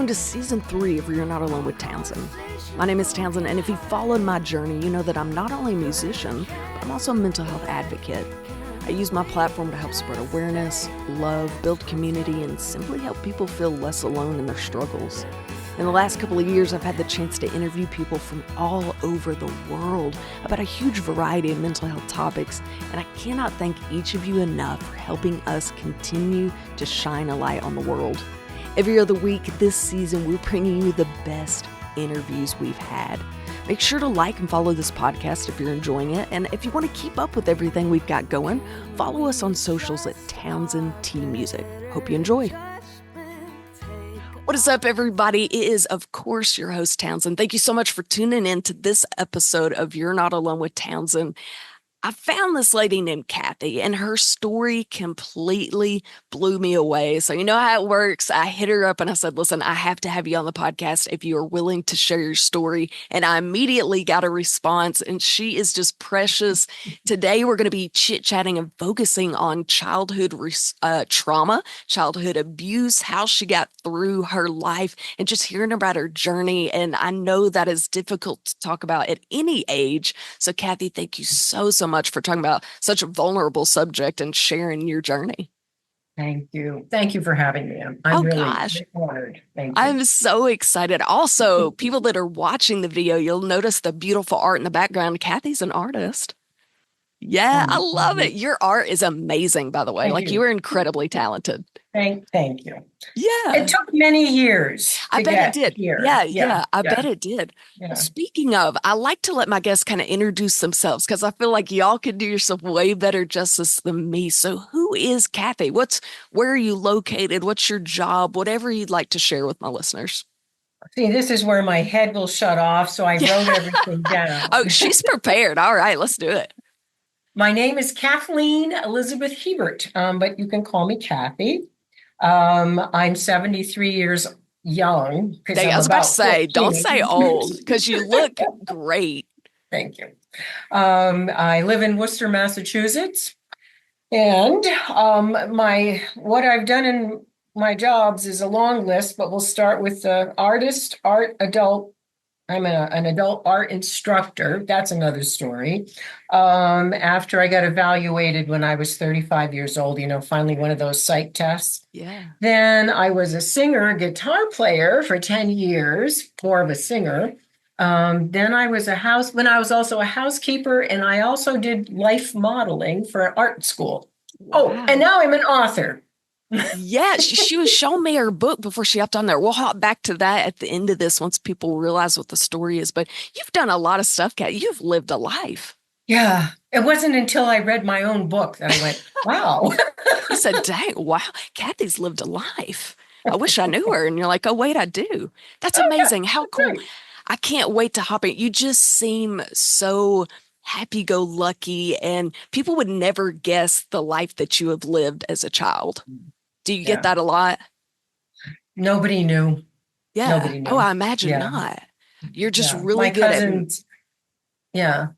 Welcome to Season 3 of You're Not Alone with Townsend. My name is Townsend, and if you've followed my journey, you know that I'm not only a musician, but I'm also a mental health advocate. I use my platform to help spread awareness, love, build community, and simply help people feel less alone in their struggles. In the last couple of years, I've had the chance to interview people from all over the world about a huge variety of mental health topics, and I cannot thank each of you enough for helping us continue to shine a light on the world. Every other week this season, we're bringing you the best interviews we've had. Make sure to like and follow this podcast if you're enjoying it. And if you want to keep up with everything we've got going, follow us on socials at Townsendtmusic. Hope you enjoy. What is up, everybody? It is, of course, your host, Townsend. Thank you so much for tuning in to this episode of You're Not Alone with Townsend. I found this lady named Kathy, and her story completely blew me away. So you know how it works. I hit her up and I said, listen, I have to have you on the podcast if you are willing to share your story. And I immediately got a response, and she is just precious. Today, we're going to be chit-chatting and focusing on childhood trauma, childhood abuse, how she got through her life, and just hearing about her journey. And I know that is difficult to talk about at any age. So Kathy, thank you so much for talking about such a vulnerable subject and sharing your journey. Thank you. Thank you for having me. I'm really honored. Thank you. I'm so excited. Also, people that are watching the video, you'll notice the beautiful art in the background. Kathy's an artist. Yeah, I love it. Your art is amazing, by the way. You were incredibly talented. Thank you. Yeah. It took many years. I bet it did. Here. Yeah. I bet it did. Yeah. Well, speaking of, I like to let my guests kind of introduce themselves because I feel like y'all could do yourself way better justice than me. So who is Kathy? Where are you located? What's your job? Whatever you'd like to share with my listeners. See, this is where my head will shut off. So I wrote everything down. Oh, she's prepared. All right, let's do it. My name is Kathleen Elizabeth Hebert, but you can call me Kathy. I'm 73 years young. I was about to say, don't say old, because you look great. Thank you. I live in Worcester, Massachusetts. And what I've done in my jobs is a long list, but we'll start with the adult. I'm an adult art instructor. That's another story. After I got evaluated when I was 35 years old, finally one of those psych tests. Yeah. Then I was a singer, guitar player for 10 years, more of a singer. Then I was also a housekeeper, and I also did life modeling for art school. Wow. Oh, and now I'm an author. Yeah, she was showing me her book before she hopped on there. We'll hop back to that at the end of this once people realize what the story is. But you've done a lot of stuff, Kat. You've lived a life. Yeah. It wasn't until I read my own book that I went, wow. You said, dang, wow, Kathy's lived a life. I wish I knew her. And you're like, oh, wait, I do. That's amazing. How cool. Right. I can't wait to hop in. You just seem so happy-go-lucky, and people would never guess the life that you have lived as a child. Do you get that a lot? Nobody knew. Yeah. Nobody knew. Oh, I imagine not. You're just really good cousins, I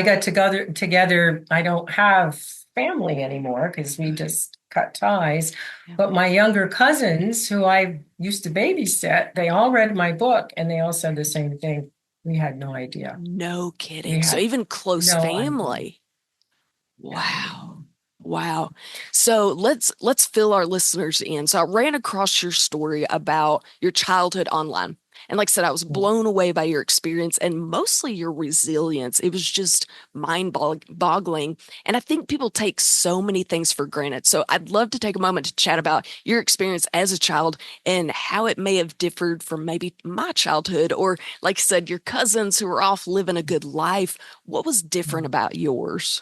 got together. I don't have family anymore because we just cut ties. Yeah. But my younger cousins, who I used to babysit, they all read my book, and they all said the same thing. We had no idea. No kidding. So even close family. Wow. So let's fill our listeners in. So I ran across your story about your childhood online. And like I said, I was blown away by your experience and mostly your resilience. It was just mind-boggling. And I think people take so many things for granted. So I'd love to take a moment to chat about your experience as a child and how it may have differed from maybe my childhood, or like I said, your cousins who were off living a good life. What was different about yours?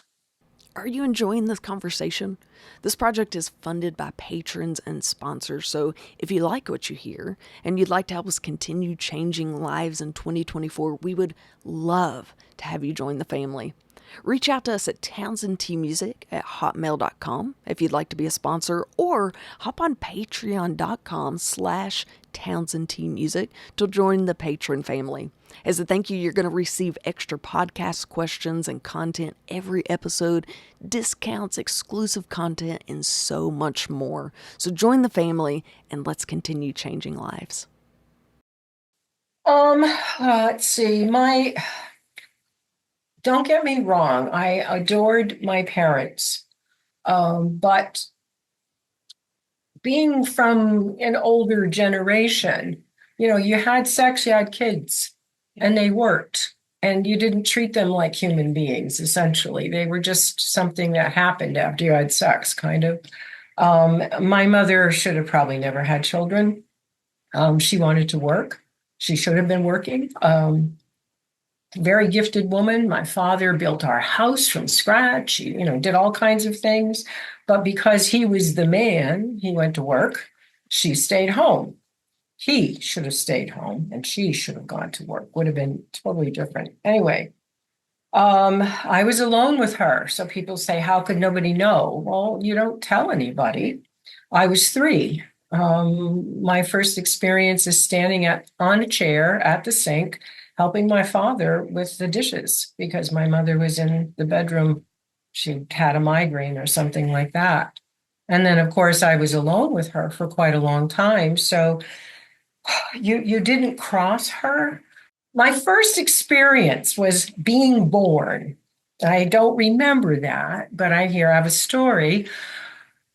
Are you enjoying this conversation? This project is funded by patrons and sponsors, so if you like what you hear and you'd like to help us continue changing lives in 2024, we would love to have you join the family. Reach out to us at townsendtmusic@hotmail.com if you'd like to be a sponsor, or hop on patreon.com/townsendtmusic to join the patron family. As a thank you, you're going to receive extra podcast questions and content every episode, discounts, exclusive content, and so much more. So join the family and let's continue changing lives. Let's see. Don't get me wrong, I adored my parents. But being from an older generation, you had sex, you had kids, Yeah. and they worked, and you didn't treat them like human beings, essentially. They were just something that happened after you had sex, kind of. My mother should have probably never had children. She wanted to work. She should have been working. Very gifted woman. My father built our house from scratch. He, did all kinds of things. But because he was the man, he went to work. She stayed home. He should have stayed home and she should have gone to work. Would have been totally different. Anyway, I was alone with her. So people say, how could nobody know? Well, you don't tell anybody. I was 3. My first experience is standing on a chair at the sink, helping my father with the dishes because my mother was in the bedroom. She had a migraine or something like that. And then, of course, I was alone with her for quite a long time. So you didn't cross her. My first experience was being born. I don't remember that, but I have a story.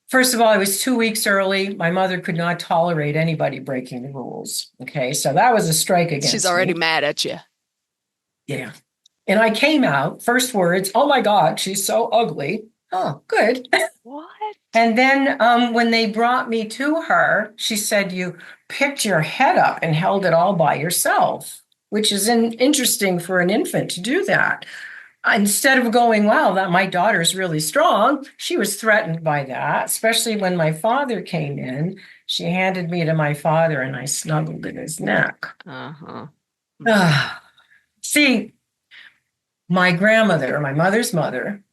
First of all, I was 2 weeks early. My mother could not tolerate anybody breaking the rules. Okay, so that was a strike She's against already me. mad at you. Yeah. And I came out, first words, oh my God, she's so ugly. Oh, good. What? And then when they brought me to her, she said, you picked your head up and held it all by yourself, which is interesting for an infant to do that. Instead of going, wow, that my daughter's really strong, she was threatened by that, especially when my father came in. She handed me to my father and I snuggled in his neck. Uh-huh. Mm-hmm. Ah, see, my grandmother, my mother's mother,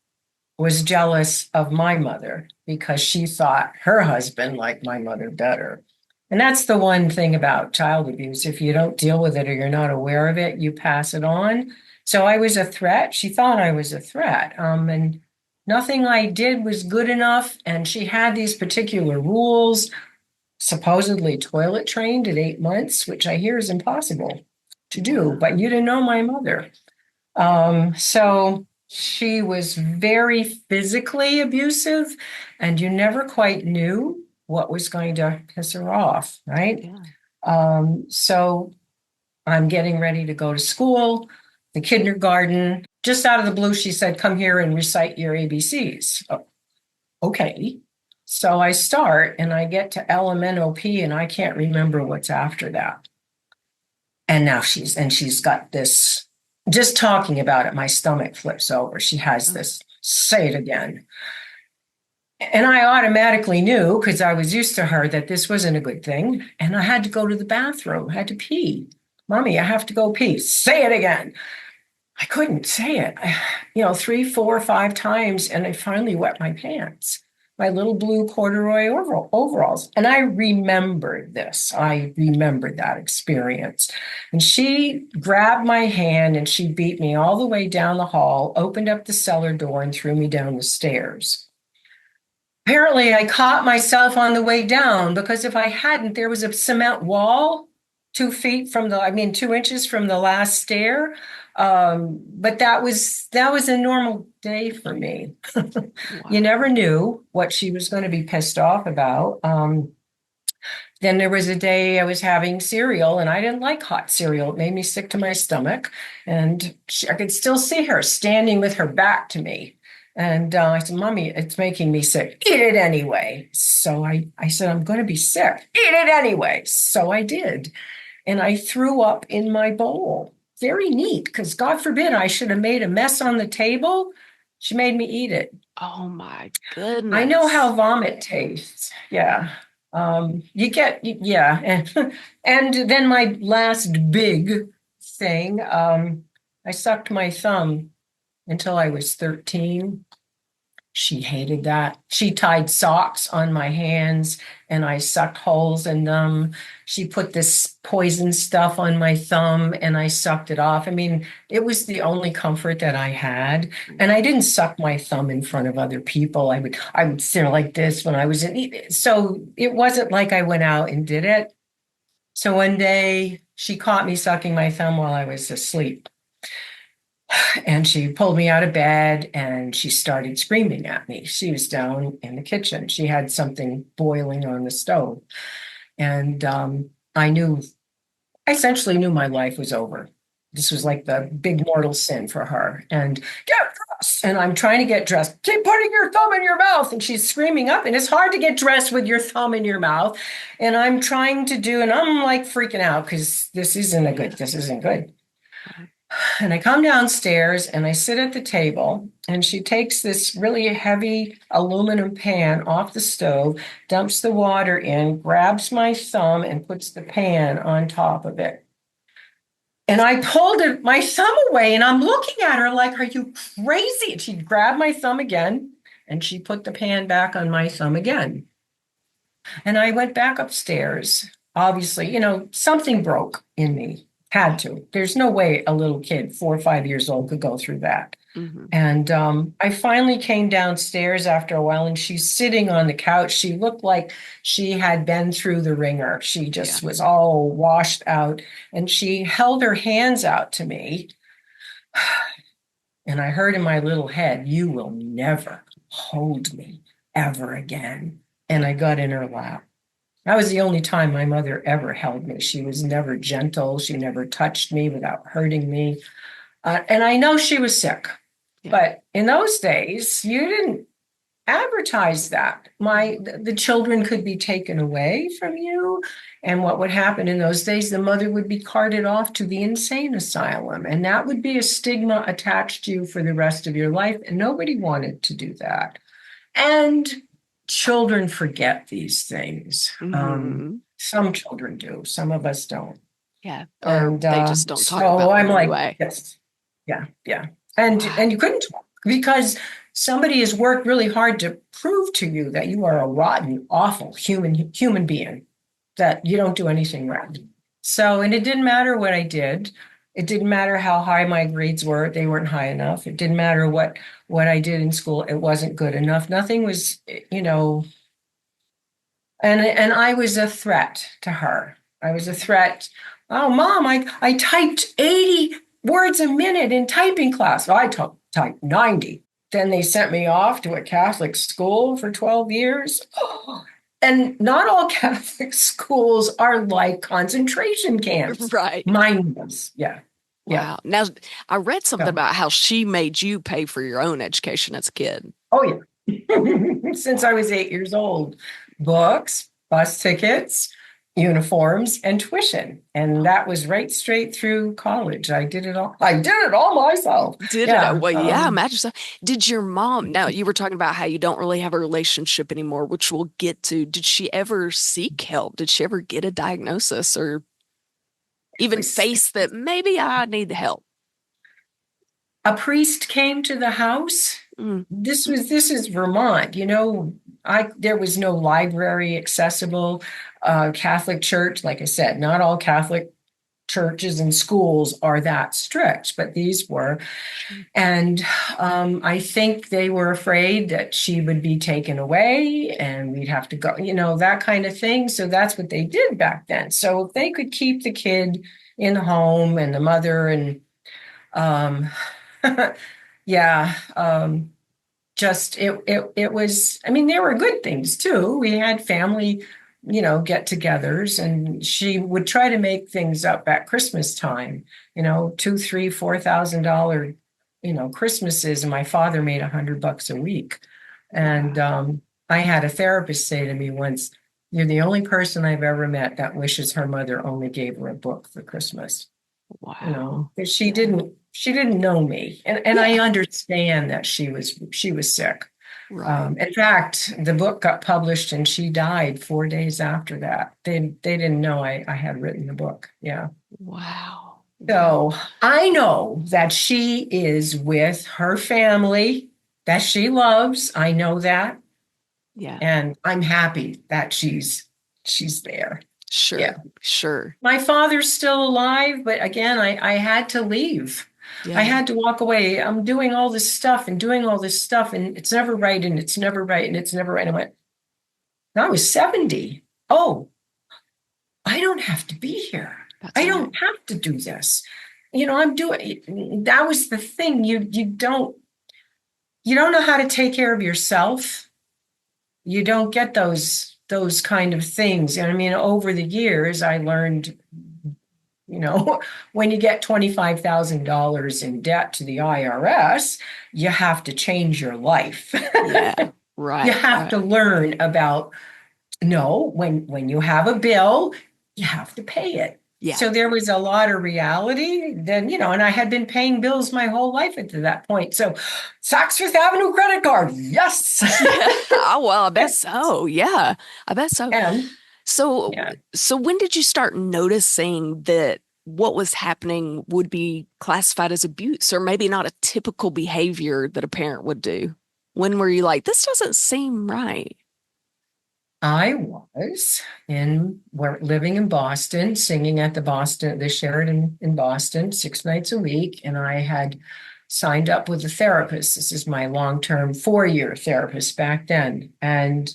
was jealous of my mother because she thought her husband liked my mother better. And that's the one thing about child abuse. If you don't deal with it or you're not aware of it, you pass it on. So I was a threat. She thought I was a threat. And nothing I did was good enough. And she had these particular rules, supposedly toilet trained at 8 months, which I hear is impossible to do. But Wow. you didn't know my mother. So she was very physically abusive, and you never quite knew what was going to piss her off, right? Yeah. So I'm getting ready to go to school, the kindergarten. Just out of the blue, she said, come here and recite your ABCs. Oh, okay. So I start and I get to LMNOP and I can't remember what's after that. And now she's got this, just talking about it, my stomach flips over. She has Oh, this, say it again. And I automatically knew, because I was used to her, that this wasn't a good thing. And I had to go to the bathroom, I had to pee. Mommy, I have to go pee. Say it again. I couldn't say it, 3, 4, 5 times. And I finally wet my pants, my little blue corduroy overalls. And I remembered this. I remembered that experience. And she grabbed my hand and she beat me all the way down the hall, opened up the cellar door, and threw me down the stairs. Apparently, I caught myself on the way down because if I hadn't, there was a cement wall 2 feet from I mean, 2 inches from the last stair. But that was a normal day for me. You wow. never knew what she was going to be pissed off about. Then there was a day I was having cereal and I didn't like hot cereal. It made me sick to my stomach. And I could still see her standing with her back to me. And I said, Mommy, it's making me sick. Eat it anyway. So I said, I'm going to be sick. Eat it anyway. So I did. And I threw up in my bowl. Very neat, because God forbid I should have made a mess on the table. She made me eat it. Oh my I know how goodness. vomit tastes. Yeah. You get, yeah. And then my last big thing, I sucked my thumb until I was 13. She hated that. She tied socks on my hands and I sucked holes in them. She put this poison stuff on my thumb and I sucked it off. I mean, it was the only comfort that I had. And I didn't suck my thumb in front of other people. I would sit like this when I was in. So it wasn't like I went out and did it. So one day she caught me sucking my thumb while I was asleep. And she pulled me out of bed and she started screaming at me. She was down in the kitchen. She had something boiling on the stove. And I essentially knew my life was over. This was like the big mortal sin for her. And get dressed. And I'm trying to get dressed. Keep putting your thumb in your mouth. And she's screaming up. And it's hard to get dressed with your thumb in your mouth. And I'm trying to do, and I'm like freaking out because this isn't good. Right. And I come downstairs and I sit at the table, and she takes this really heavy aluminum pan off the stove, dumps the water in, grabs my thumb, and puts the pan on top of it. And I pulled my thumb away, and I'm looking at her like, are you crazy? And she grabbed my thumb again, and she put the pan back on my thumb again. And I went back upstairs. Obviously, something broke in me. Had to. There's no way a little kid, 4 or 5 years old, could go through that. Hmm. And I finally came downstairs after a while, and she's sitting on the couch. She looked like she had been through the ringer. She Yeah. just was all washed out. And she held her hands out to me. And I heard in my little head, you will never hold me ever again. And Yeah. I got in her lap. That was the only time my mother ever held me. She was never gentle. She never touched me without hurting me. And I know she was sick, Yeah. but in those days, you didn't advertise that. The children could be taken away from you. And what would happen in those days, the mother would be carted off to the insane asylum. And that would be a stigma attached to you for the rest of your life. And nobody wanted to do that. And children forget these things. Hmm. Some children do, some of us don't. Yeah. Or And they just don't talk so about I'm them like, anyway. yes, yeah, yeah. And Wow. and you couldn't talk because somebody has worked really hard to prove to you that you are a rotten, awful human being, that you don't do anything right. So, and it didn't matter what I did. It didn't matter how high my grades were. They weren't high enough. It didn't matter what I did in school. It wasn't good enough. Nothing was, and I was a threat to her. I was a threat. Oh, Mom, I typed 80 words a minute in typing class. Well, I typed 90. Then they sent me off to a Catholic school for 12 years. Oh, and not all Catholic schools are like concentration camps. Right. Mine was, yeah, yeah. Wow. Now, I read something So, about how she made you pay for your own education as a kid. oh, yeah. Since I was 8 years old, books, bus tickets, uniforms, and tuition. And Oh, that was right straight through college. I did it all. I did it all myself. did it? Yeah. Well, yeah, imagine so. Did your mom, now you were talking about how you don't really have a relationship anymore, which we'll get to. Did she ever seek help? Did she ever get a diagnosis or even was face that maybe I need help? a priest came to the house. Mm, This is Vermont. I there was no library accessible. Catholic church, like I said, not all Catholic churches and schools are that strict, but these were. sure. And I think they were afraid that she would be taken away and we'd have to go, that kind of thing. So that's what they did back then. So if they could keep the kid in the home and the mother and um, yeah, just it was, I mean, there were good things too. We had family, get-togethers, and she would try to make things up at Christmas time, two, three, $4,000, Christmases, and my father made $100 a week. And Wow. I had a therapist say to me once, "You're the only person I've ever met that wishes her mother only gave her a book for Christmas." Wow. Because Yeah. she didn't know me, and I Yeah. understand that she was sick. Right. In fact, the book got published and she died 4 days after that. They didn't know I had written the book. Yeah. Wow. Wow. So I know that she is with her family that she loves. I know that. Yeah. And I'm happy that she's there. Yeah. Sure. Sure. My father's still alive, but again, I had to leave. I Yeah. had to walk away. I'm doing all this stuff and doing all this stuff, and it's never right, and it's never right, and it's never right. I went, I was 70. Oh, I don't have to be here. That's I right. don't have to do this. I'm doing, that was the thing. You don't know how to take care of yourself. You don't get those kind of things. And I mean, over the years, I learned, when you get $25,000 in debt to the IRS, you have to change your life. Yeah. You Right. have Right. to learn about, no, when you have a bill, you have to pay it. Yeah. So there was a lot of reality then, and I had been paying bills my whole life up to that point. So Saks Fifth Avenue credit card, yes. Yeah. Oh, well, I bet so. Yeah. I bet so. And So, yeah, so when did you start noticing that what was happening would be classified as abuse or maybe not a typical behavior that a parent would do? When were you like, this doesn't seem right? I was living in Boston, singing at the Sheraton in Boston, 6 nights a week, and I had signed up with a therapist. This is my long-term 4-year therapist back then, and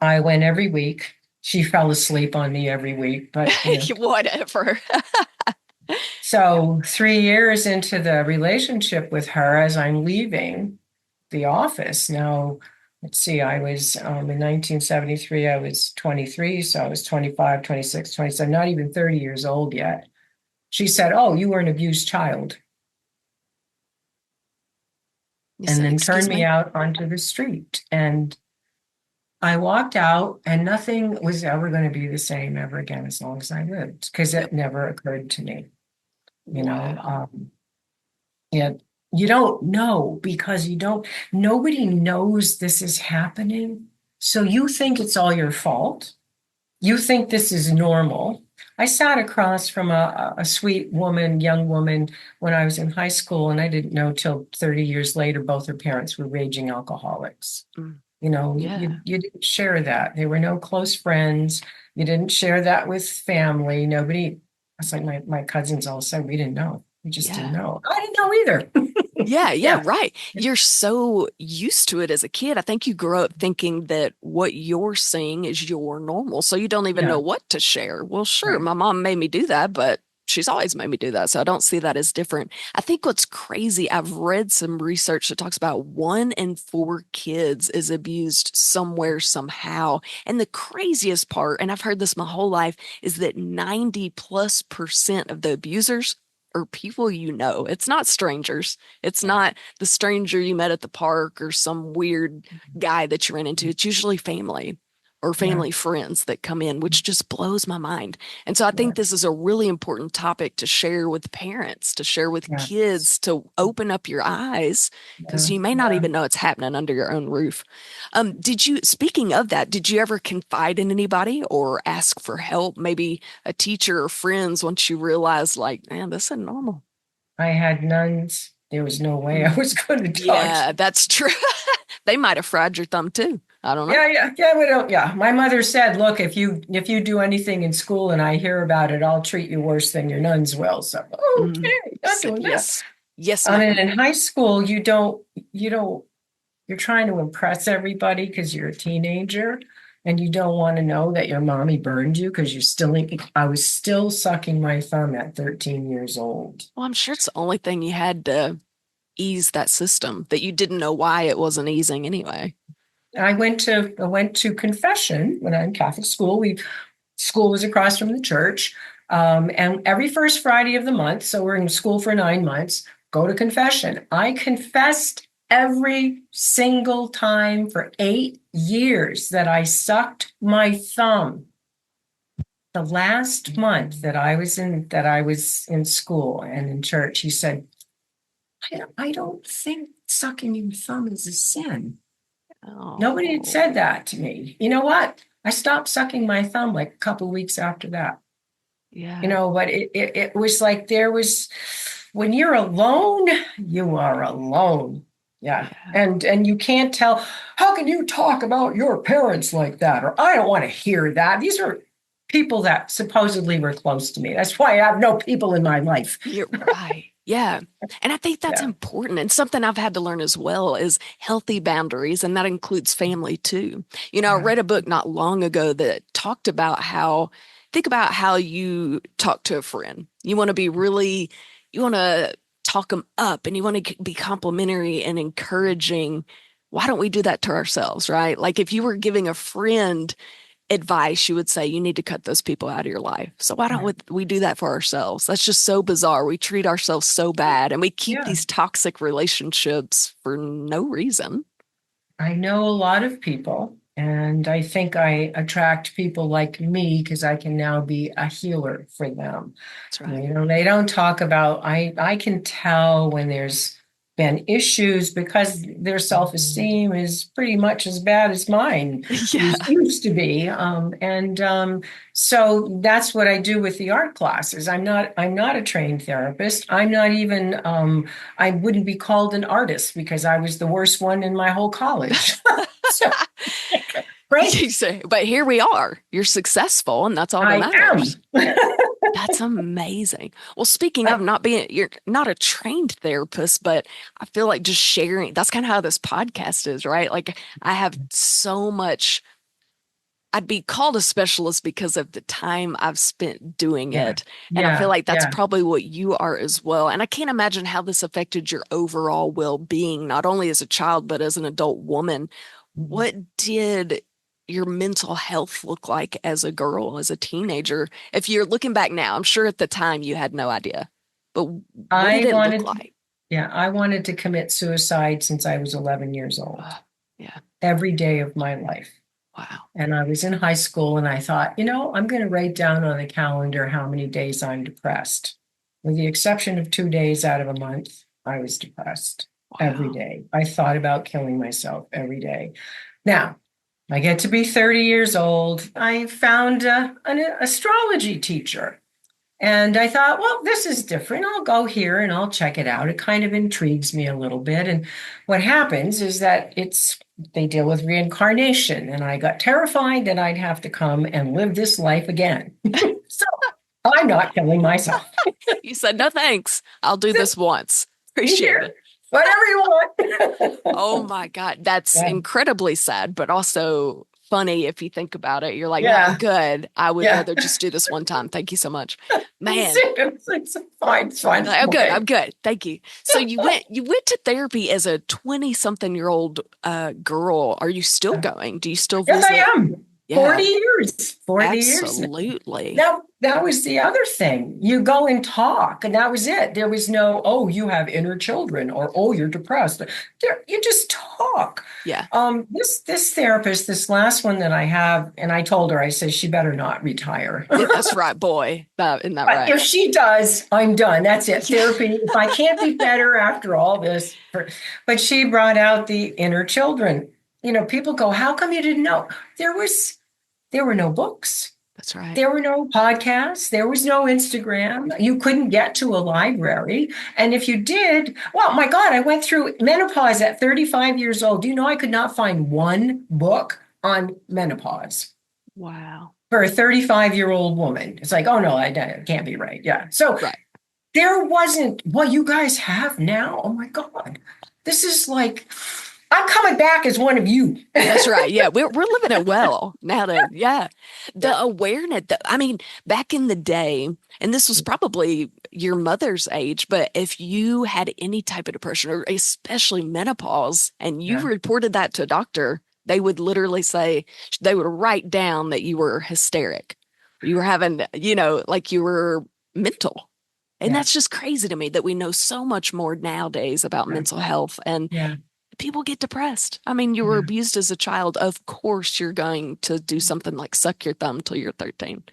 I went every week. She fell asleep on me every week, but Whatever. so 3 years into the relationship with her, as I'm leaving the office now, let's see, I was in 1973, I was 23, so I was 25, 26, 27, not even 30 years old yet. She said, "Oh, you were an abused child," You and said, then turned excuse me me? out onto the street. And I walked out, and nothing was ever going to be the same ever again as long as I lived, because Yep. it never occurred to me, you know. Wow. And you don't know because nobody knows this is happening. So you think it's all your fault. You think this is normal. I sat across from a sweet woman, young woman, when I was in high school, and I didn't know till 30 years later, both her parents were raging alcoholics. Mm, You yeah. you didn't share that. There were no close friends. You didn't share that with family. Nobody, it's like my cousins all said, we didn't know. We just didn't Yeah. know. I didn't know either. Yeah, yeah, Yeah. right. You're so used to it as a kid. I think you grow up thinking that what you're seeing is your normal. So you don't even know Yeah. what to share. Well, sure, Right. my mom made me do that, but she's always made me do that. So I don't see that as different. I think what's crazy, I've read some research that talks about 1 in 4 kids is abused somewhere, somehow. And the craziest part, and I've heard this my whole life, is that 90+% of the abusers are people you know. It's not strangers. It's Yeah. not the stranger you met at the park or some weird guy that you ran into. It's usually family or Yeah. family friends that come in, which just blows my mind. And so I Yeah. think this is a really important topic to share with parents, to share with Yeah. kids, to open up your eyes, because Yeah. you may not Yeah. even know it's happening under your own roof. Speaking of that, did you ever confide in anybody or ask for help? Maybe a teacher or friends once you realized, like, man, this isn't normal. I had nuns. There was no way I Mm. was going to talk. Yeah, that's true. They might have fried your thumb too. I don't know. Yeah, yeah, yeah. We don't. Yeah, my mother said, "Look, if you do anything in school and I hear about it, I'll treat you worse than your nuns will." So, Mm. okay, She not said, doing that. yes, yes, I mean, ma'am. in high school, you don't. You're trying to impress everybody because you're a teenager, and you don't want to know that your mommy burned you because you're still. I was still sucking my thumb at 13 years old. Well, I'm sure it's the only thing you had to ease that system that you didn't know why it wasn't easing anyway. I went to confession when I'm in Catholic school. School was across from the church. And every first Friday of the month, so we're in school for 9 months, go to confession. I confessed every single time for 8 years that I sucked my thumb. The last month that I was in school and in church, he said, I don't think sucking your thumb is a sin. Nobody had said Oh, that to me. You know what? I stopped sucking my thumb like a couple of weeks after that. yeah, But it was like when you're alone, you are alone. Yeah. yeah, And you can't tell, how can you talk about your parents like that? Or I don't want to hear that. These are people that supposedly were close to me. That's why I have no people in my life. you're right. Yeah. And I think that's Yeah. important. And something I've had to learn as well is healthy boundaries, and that includes family too. I Yeah. read a book not long ago that talked about how think about how you talk to a friend. You want to talk them up and you want to be complimentary and encouraging. Why don't we do that to ourselves, right? Like if you were giving a friend advice, you would say you need to cut those people out of your life. So why don't Yeah. we do that for ourselves? That's just so bizarre. We treat ourselves so bad and we keep Yeah. these toxic relationships for no reason. I know a lot of people, and I think I attract people like me because I can now be a healer for them. That's right. You know, they don't talk about, I can tell when there's been issues because their self-esteem is pretty much as bad as mine Yeah. used to be. And so that's what I do with the art classes. I'm not a trained therapist. I'm not even I wouldn't be called an artist because I was the worst one in my whole college. So, right? You say, but here we are. You're successful, and that's all that I matters. am. That's amazing. Well, speaking of not being, you're not a trained therapist, but I feel like just sharing, that's kind of how this podcast is, right? Like I have so much, I'd be called a specialist because of the time I've spent doing Yeah, it. And I feel yeah, like that's yeah. probably what you are as well. And I can't imagine how this affected your overall well-being, not only as a child, but as an adult woman. What did your mental health look like as a girl, as a teenager? If you're looking back now, I'm sure at the time you had no idea, but what did I it look wanted, like? yeah, I wanted to commit suicide since I was 11 years old, Oh, yeah. every day of my life. Wow. And I was in high school and I thought, I'm going to write down on the calendar how many days I'm depressed. With the exception of 2 days out of a month, I was depressed every Wow. day. I thought about killing myself every day. Now, I get to be 30 years old. I found an astrology teacher. And I thought, well, this is different. I'll go here and I'll check it out. It kind of intrigues me a little bit. And what happens is that they deal with reincarnation. And I got terrified that I'd have to come and live this life again. So I'm not killing myself. You said, no, thanks. I'll do this once. Appreciate Here, it. whatever you Oh want. my God. That's Yeah, incredibly sad, but also funny if you think about it. You're like, no, I'm yeah, good. I would yeah. rather just do this one time. Thank you so much. Man. It's fine. It's fine. Like, I'm I'm good. okay. I'm good. Thank you. So you went to therapy as a 20 something year old girl. Are you still going? Do you still Yes, I visit? am. 40 Yeah, years. 40 years now. absolutely. Now, that was the other thing. You go and talk, and that was it. There was no, oh, you have inner children, or oh, you're depressed. You just talk. Yeah. This therapist, this last one that I have, and I told her, I said she better not retire. Yeah, that's right, boy. Isn't that But right? if she does, I'm done. That's it. Yeah. Therapy. If I can't be better after all this, but she brought out the inner children. People go, how come you didn't know? There were no books. That's right. There were no podcasts. There was no Instagram. You couldn't get to a library. And if you did, well, my God, I went through menopause at 35 years old. Do you know I could not find one book on menopause Wow. for a 35-year-old woman? It's like, oh no, that can't be right. Yeah. So Right. there wasn't what you guys have now. Oh my God. This is like, I'm coming back as one of you. That's right. Yeah, we're living it well now that yeah. Yeah. The awareness that I mean, back in the day, and this was probably your mother's age, but if you had any type of depression or especially menopause and you Yeah. reported that to a doctor, they would literally say they would write down that you were hysteric. You were having, like you were mental. And Yeah. that's just crazy to me that we know so much more nowadays about Yeah. mental health and Yeah. people get depressed. I mean, you were Yeah. abused as a child. Of course, you're going to do something like suck your thumb till you're 13,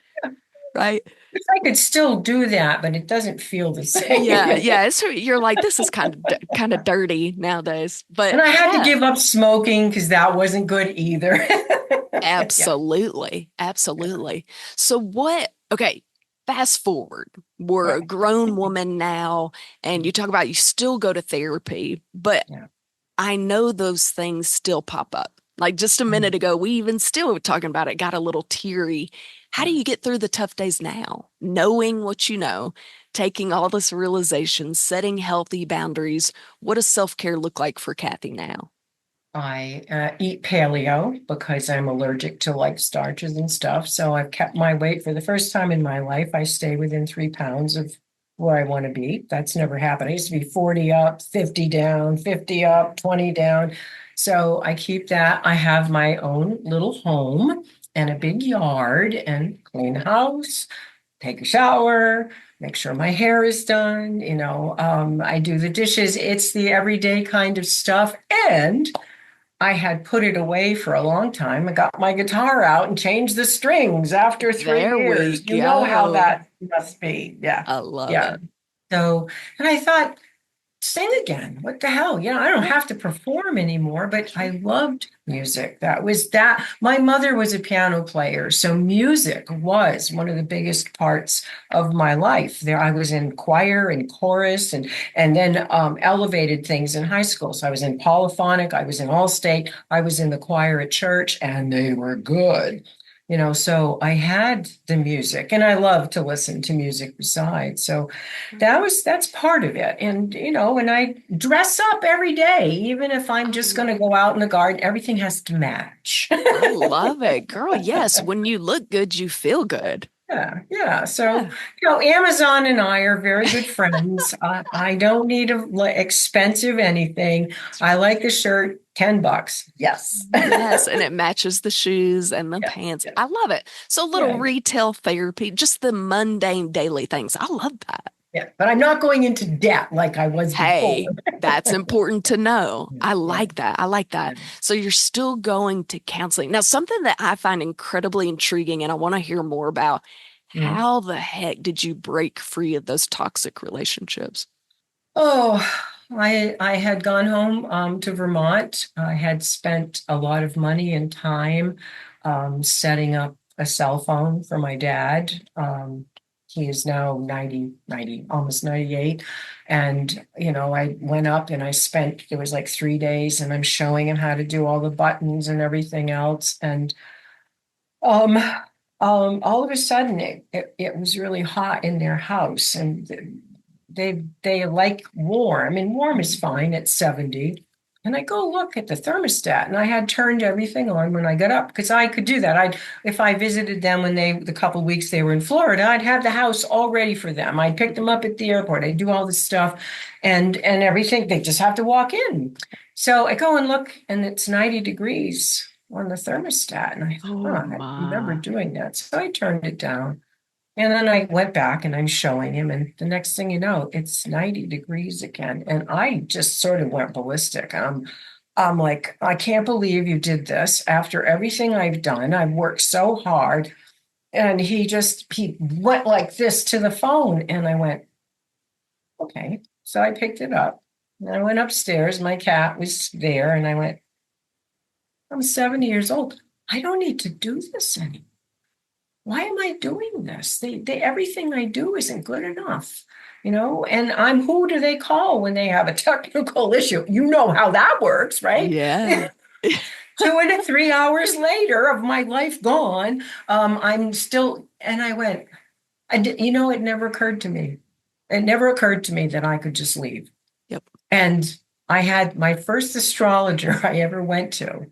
right? Wish I could still do that, but it doesn't feel the Yeah, same. yeah. You're like this is kind of dirty nowadays, And but I had to yeah, give up smoking because that wasn't good either. Yeah. absolutely, absolutely. So what? Okay, fast forward. We're a Okay. grown woman now, and you talk about you still go to therapy, but Yeah. I know those things still pop up. Like just a minute ago, we even still were talking about it, got a little teary. How do Yeah. you get through the tough days now? Knowing what you know, taking all this realization, setting healthy boundaries. What does self care look like for Kathy now? I eat paleo because I'm allergic to like starches and stuff. So I've kept my weight for the first time in my life. I stay within 3 pounds of where I want to be. That's never happened. I used to be 40 up, 50 down, 50 up, 20 down. So I keep that. I have my own little home and a big yard and clean house, take a shower, make sure my hair is done. I do the dishes. It's the everyday kind of stuff. And I had put it away for a long time. I got my guitar out and changed the strings after three There we years. You know how go. that must be. Yeah. I love Yeah. it. So, and I thought, sing again. What the hell? I don't Yeah, have to perform anymore, but sure. I loved music. That was that. My mother was a piano player, so music was one of the biggest parts of my life. There, I was in choir and chorus, and then elevated things in high school. So I was in polyphonic, I was in all state, I was in the choir at church, and they were good. So I had the music, and I love to listen to music besides. So that's part of it. And I dress up every day, even if I'm I just going to love go it. out in the garden, everything has to match. I love it. Girl, yes, when you look good, you feel good. Yeah, yeah. So, Yeah. Amazon and I are very good friends. I don't need a expensive anything. I like a shirt, $10. Yes. Yes, and it matches the shoes and the Yeah, pants. yeah, I love it. So little yeah, retail therapy, just the mundane daily things. I love that. yeah. But I'm not going into debt like I was before. Hey, that's important to know. Yeah, I yeah, like that. I like yeah. that. So you're still going to counseling. Now, something that I find incredibly intriguing and I want to hear more about, Mm. how the heck did you break free of those toxic relationships? Oh, I had gone home to Vermont. I had spent a lot of money and time setting up a cell phone for my dad. He is now 90, almost 98. And, I went up and I spent, it was like 3 days, and I'm showing him how to do all the buttons and everything else. And um, all of a sudden, it was really hot in their house, and they like warm, and warm is fine at 70. And I go look at the thermostat, and I had turned everything on when I got up because I could do that. If I visited them when the couple of weeks they were in Florida, I'd have the house all ready for them. I'd pick them up at the airport. I'd do all this stuff, and everything. They just have to walk in. So I go and look, and it's 90 degrees on the thermostat. And I thought, Oh huh, I remember my. doing that. So I turned it down. And then I went back and I'm showing him. And the next thing you know, it's 90 degrees again. And I just sort of went ballistic. I'm like, I can't believe you did this after everything I've done. I've worked so hard. And he went like this to the phone. And I went, okay. So I picked it up and I went upstairs. My cat was there. And I went, I'm 70 years old. I don't need to do this anymore. Why am I doing this? Everything I do isn't good enough, and who do they call when they have a technical issue? You know how that works, right? Yeah. 2 and 3 hours later of my life gone, I'm still, and I went, it never occurred to me. It never occurred to me that I could just leave. Yep. And I had my first astrologer I ever went to.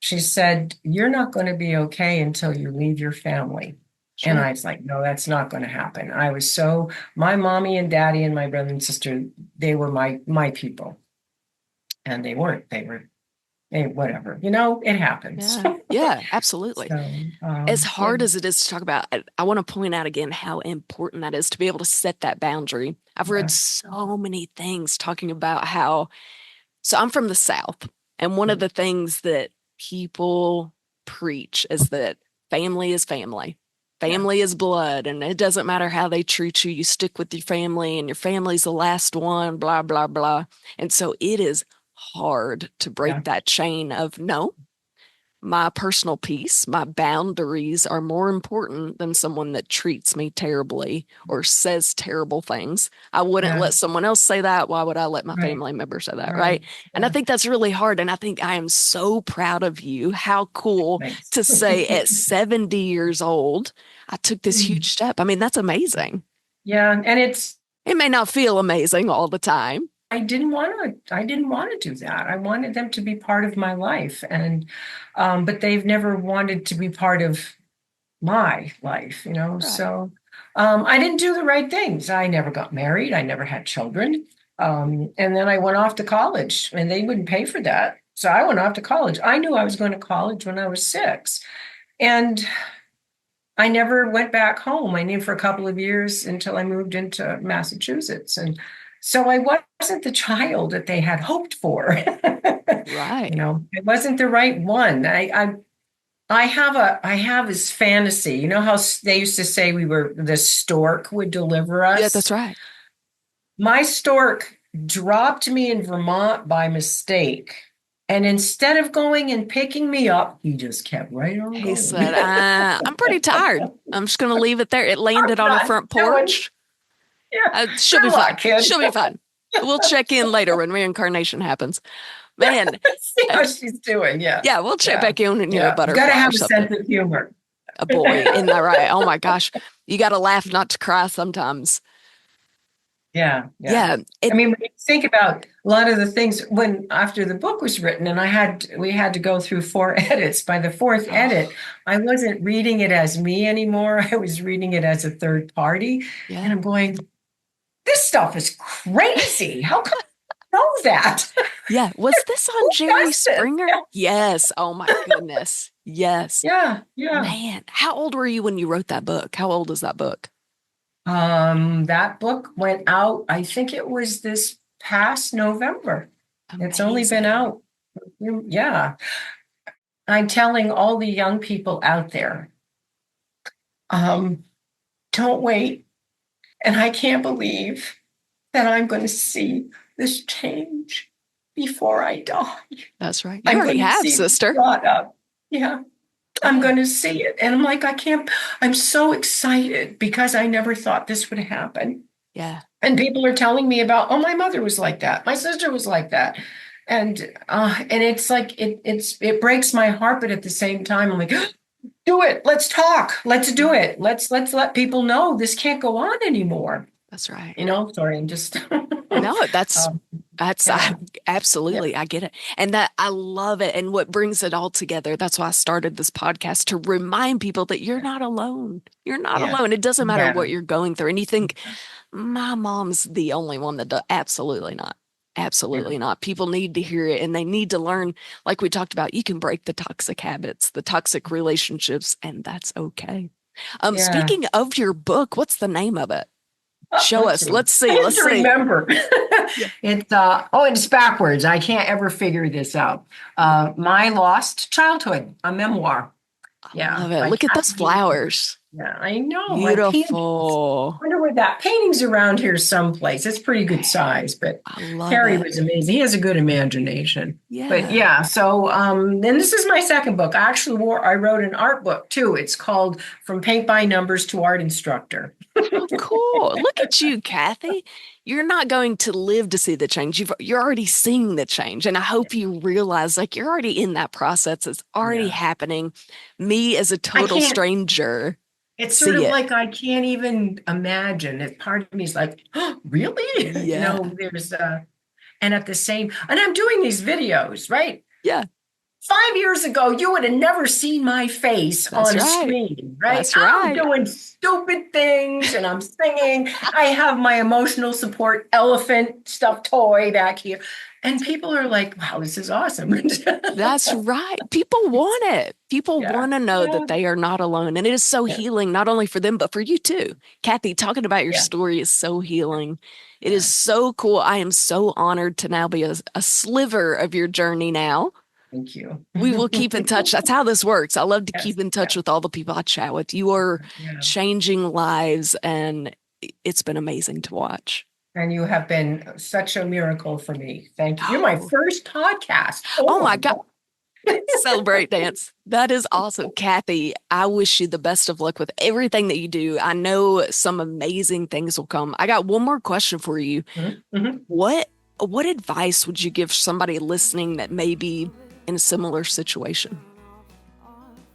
She said, "You're not going to be okay until you leave your family." And Sure. I was like, no, that's not going to happen. My mommy and daddy and my brother and sister, they were my people. And they weren't. Whatever. It happens. Yeah. Yeah, absolutely. So, As yeah, hard as it is to talk about, I want to point out again how important that is to be able to set that boundary. I've read yeah, so many things talking about how, so I'm from the South, and one of the things that people preach is that family is family. yeah, Family is blood, and it doesn't matter how they treat you, you stick with your family, and your family's the last one, blah, blah, blah. And so it is hard to break yeah, that chain of no, my personal peace, my boundaries are more important than someone that treats me terribly or says terrible things. I wouldn't yeah, let someone else say that. Why would I let my right, family member say that? right. Right. And I Yeah, think that's really hard. And I think I am so proud of you. How cool thanks. to say at 70 years old, I took this huge step. I mean, that's amazing. Yeah, and it's It may not feel amazing all the time. I didn't want to do that. I wanted them to be part of my life. And but they've never wanted to be part of my life, you know. Right. So I didn't do the right things. I never got married. I never had children. And then I went off to college and they wouldn't pay for that. So I went off to college. I knew I was going to college when I was 6. And I never went back home. I knew for a couple of years until I moved into Massachusetts. And so I wasn't the child that they had hoped for. You Right. know, it wasn't the right one. I have this fantasy. You know how they used to say the stork would deliver Yeah, us? that's right. My stork dropped me in Vermont by mistake. And instead of going and picking me up, he just kept right on He going. said, I'm pretty tired. I'm just going to leave it there. It I'm landed on a not front doing. porch. Yeah. She'll be Good fine. luck, kid. She'll be fine. We'll check in later when reincarnation happens. Man, See uh, how she's doing. Yeah. yeah, we'll check Yeah. back in when you're a Yeah. Got to butterfly or have a something. sense of humor. A boy, isn't that right? Oh my gosh. You got to laugh not to cry sometimes. Yeah. Yeah. Yeah. I mean, when you think about a lot of the things when after the book was written, and we had to go through 4 edits. By the 4th edit, Oh, I wasn't reading it as me anymore. I was reading it as a third party. And yeah. I'm going, this stuff is crazy. How come I know that? Yeah. Was this Who on Jerry does this? Springer? Yes. Oh my goodness. Yes. Yeah, yeah. Man, how old were you when you wrote that book? How old is that book? That book went out, I think it was this past November. It's only been Amazing. out. Yeah. I'm telling all the young people out there, um, don't wait. And I can't believe that I'm going to see this change before I die. That's right. You I'm already going to have, see this sister. brought up. Yeah. I'm Yeah. going to see it. And I'm like, I'm so excited because I never thought this would happen. Yeah. And people are telling me about, oh, my mother was like that. My sister was like that. And it's like, it breaks my heart. But at the same time, I'm like, do it. Let's talk. Let's do it. Let's let people know this can't go on anymore. That's right. You know, sorry, I'm just, No, um, I, yeah, yeah, absolutely, I get it. And that I love it. And what brings it all together, that's why I started this podcast to remind people that you're not alone. You're not yeah, alone. It doesn't matter yeah, what you're going through. And you think, my mom's the only one that does. Absolutely not. yeah, Absolutely not. People need to hear it and they need to learn, like we talked about, you can break the toxic habits, the toxic relationships, and that's okay. yeah. Speaking of your book, what's the name of it? Show Let's us. see. Let's I see. have Let's to see. remember. Yeah. It's backwards. I can't ever figure this out. My Lost Childhood, a memoir. I Yeah, love it. by Look at those Kathleen. flowers. Yeah, I know. My paintings. Beautiful. I wonder where that painting's around here someplace. It's pretty good size, but I love Terry it. was amazing. He has a good imagination. But Yeah. yeah, so then this is my second book. I wrote an art book too. It's called From Paint by Numbers to Art Instructor. How cool. Look at you, Kathy. You're not going to live to see the change. You're already seeing the change. And I hope you realize like you're already in that process. It's already Yeah. happening. Me as a I total can't stranger It's sort see of it. like I can't even imagine. It part of me is like, oh, really? You Yeah. know, and at the same, and I'm doing these videos, right? Yeah. 5 years ago, you would have never seen my face That's on a right. screen, right? That's I'm right. doing stupid things and I'm singing. I have my emotional support elephant stuffed toy back here. And people are like, wow, this is awesome. That's right. People want it. People Yeah. want to know Yeah. that they are not alone. And it is so Yeah. healing, not only for them, but for you too. Kathy, talking about your Yeah. story is so healing. It is Yeah. so cool. I am so honored to now be a sliver of your journey now. Thank you. We will keep in touch. That's how this works. I love to Yes. keep in Yeah. touch with all the people I chat with. You are Yeah. changing lives, and it's been amazing to watch. And you have been such a miracle for me. Thank you. You're my Oh, first podcast. oh Oh my my God. God. Celebrate dance. That is awesome. Kathy, I wish you the best of luck with everything that you do. I know some amazing things will come. I got one more question for you. Mhm, mhm. What advice would you give somebody listening that may be in a similar situation?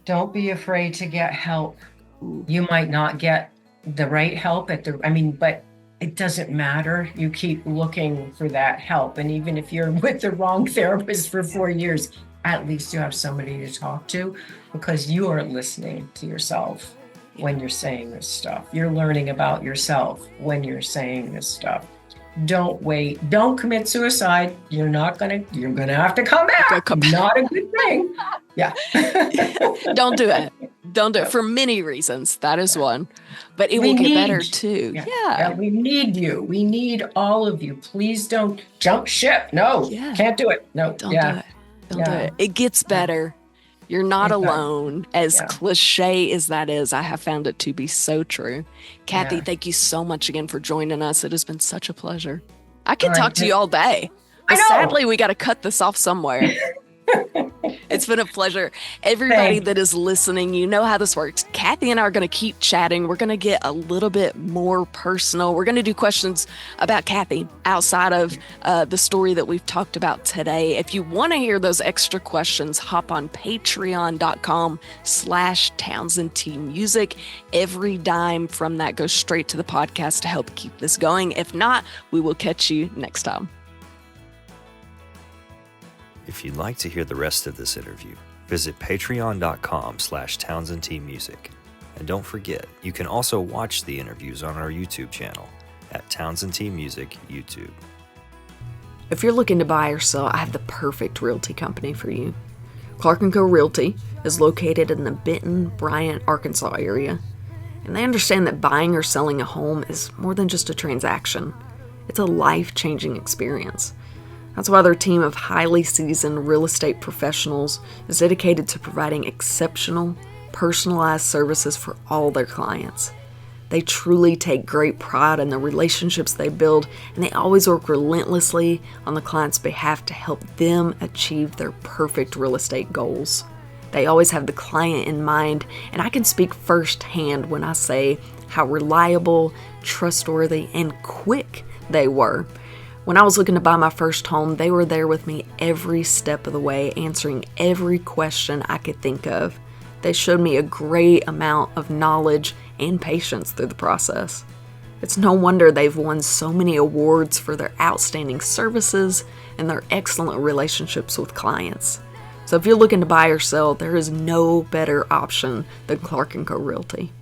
Don't be afraid to get help. Ooh, You might not get the right help but it doesn't matter. You keep looking for that help. And even if you're with the wrong therapist for 4 years, at least you have somebody to talk to, because you are listening to yourself when you're saying this stuff. You're learning about yourself when you're saying this stuff. Don't wait. Don't commit suicide. You're gonna have to come back. Not a good thing. Yeah. Don't do it. Don't do it for many reasons. That is one. But it We will get better need- too. Yeah. Yeah. We need you. We need all of you. Please don't jump ship. No, Yeah. can't do it. No. Don't do it. Don't do it. It gets better. You're not It does. alone. As Yeah. cliche as that is, I have found it to be so true. Kathy, Yeah. thank you so much again for joining us. It has been such a pleasure. I could All right. talk to you all day, but I know. sadly, we got to cut this off somewhere. It's been a pleasure. Everybody Thanks. that is listening, you know how this works. Kathy and I are going to keep chatting. We're going to get a little bit more personal. We're going to do questions about Kathy outside of the story that we've talked about today. If you want to hear those extra questions, hop on patreon.com/TownsendTmusic. Every dime from that goes straight to the podcast to help keep this going. If not, we will catch you next time. If you'd like to hear the rest of this interview, visit patreon.com/TownsendTmusic. And don't forget, you can also watch the interviews on our YouTube channel at Townsendtmusic YouTube. If you're looking to buy or sell, I have the perfect realty company for you. Clark & Co. Realty is located in the Benton, Bryant, Arkansas area, and they understand that buying or selling a home is more than just a transaction. It's a life-changing experience. That's why their team of highly seasoned real estate professionals is dedicated to providing exceptional, personalized services for all their clients. They truly take great pride in the relationships they build, and they always work relentlessly on the client's behalf to help them achieve their perfect real estate goals. They always have the client in mind, and I can speak firsthand when I say how reliable, trustworthy, and quick they were. When I was looking to buy my first home, they were there with me every step of the way, answering every question I could think of. They showed me a great amount of knowledge and patience through the process. It's no wonder they've won so many awards for their outstanding services and their excellent relationships with clients. So if you're looking to buy or sell, there is no better option than Clark & Co. Realty.